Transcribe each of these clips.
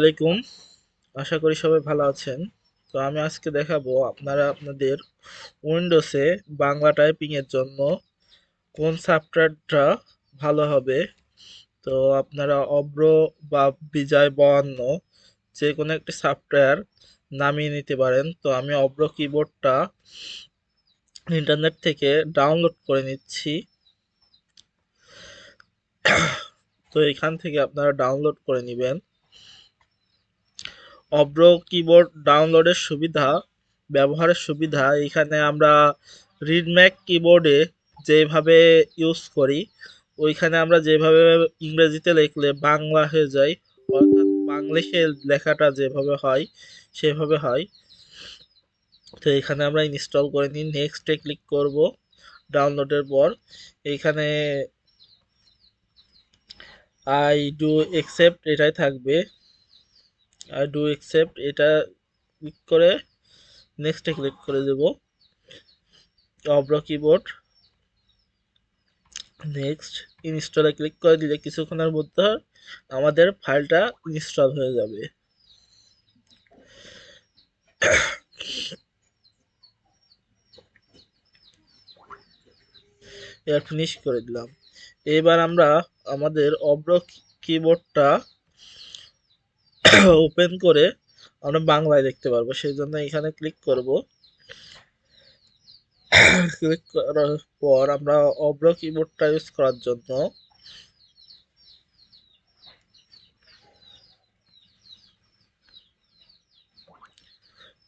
আলাইকুম। আশা করি সবাই ভালো আছেন। তো আমি আজকে দেখাবো আপনারা আপনাদের উইন্ডোজে বাংলা টাইপিং এর জন্য কোন সফটওয়্যারটা ভালো হবে। তো আপনারা অব্র বা বিজয় 52 যে কোনো একটি সফটওয়্যার নামিয়ে নিতে পারেন। তো আমি অব্র কিবোর্ডটা ইন্টারনেট থেকে ডাউনলোড করে নিচ্ছি। তো এখান থেকে আপনারা ডাউনলোড করে নেবেন। অব্র কিবোর্ড ডাউনলোডের সুবিধা, ব্যবহারের সুবিধা, এখানে আমরা রিডম্যাক কিবোর্ডে যেভাবে ইউজ করি ওইখানে আমরা যেভাবে ইংরেজিতে লিখলে বাংলা হয়ে যায়, অর্থাৎ বাংলিশে লেখাটা যেভাবে হয় সেভাবে হয়। তো এখানে আমরা ইনস্টল করে নিই, নেক্সটে ক্লিক করব। ডাউনলোডের পর এইখানে আই ডু একসেপ্ট এটাই থাকবে। আই ডু একসেপ্ট এটা ক্লিক করে নেক্সটে ক্লিক করে দেব। অব্র কিবোর্ড নেক্সট ইনস্টলে ক্লিক করে দিলে কিছুক্ষণের মধ্যে আমাদের ফাইলটা ইনস্টল হয়ে যাবে। এবার ফিনিশ করে দিলাম। এবার আমরা আমাদের অব্র কিবোর্ডটা ওপেন করে আমরা বাংলায় দেখতে পারবো, সেই জন্য এখানে ক্লিক করব। ক্লিক করার পর আমরা অব্র কিবোর্ডটা ইউজ করার জন্য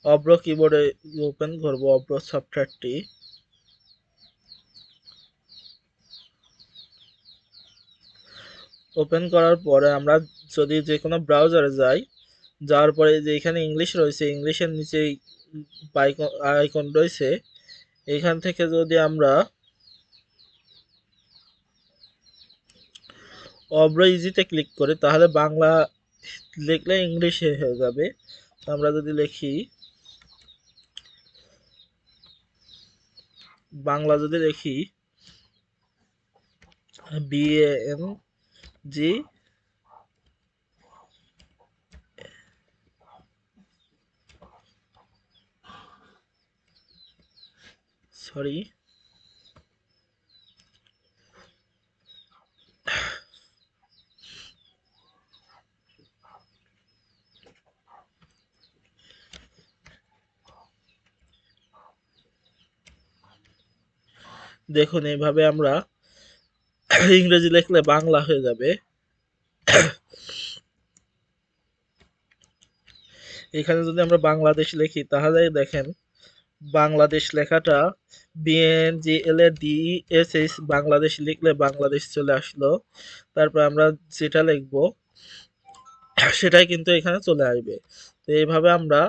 অব্র কিবোর্ডে ওপেন করব অব্র সফটওয়্যারটি। ওপেন করার পরে আমরা যদি যে কোনো ব্রাউজারে যাই, যাওয়ার পরে যে এখানে ইংলিশ রয়েছে, ইংলিশের নিচেই আইকন রয়েছে, এখান থেকে যদি আমরা অব্র ইজিতে ক্লিক করি তাহলে বাংলা লিখলে ইংলিশে হয়ে যাবে। আমরা যদি লিখি বাংলা, যদি লিখি BANG, সরি, দেখুন এইভাবে আমরা ইংরেজি লিখলে বাংলা হয়ে যাবে। এখানে যদি আমরা বাংলাদেশ লিখি তাহলে দেখেন বাংলাদেশ লেখাটা BNGLADESH বাংলাদেশ লিখলে বাংলাদেশ চলে আসলো। তারপর আমরা যেটা লিখবো সেটাই কিন্তু এখানে চলে আসবে। তো এইভাবে আমরা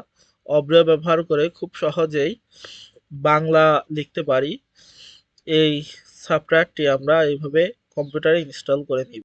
অব্র ব্যবহার করে খুব সহজেই বাংলা লিখতে পারি। এই সফটওয়্যারটি আমরা এইভাবে কম্পিউটারে ইনস্টল করে নিব।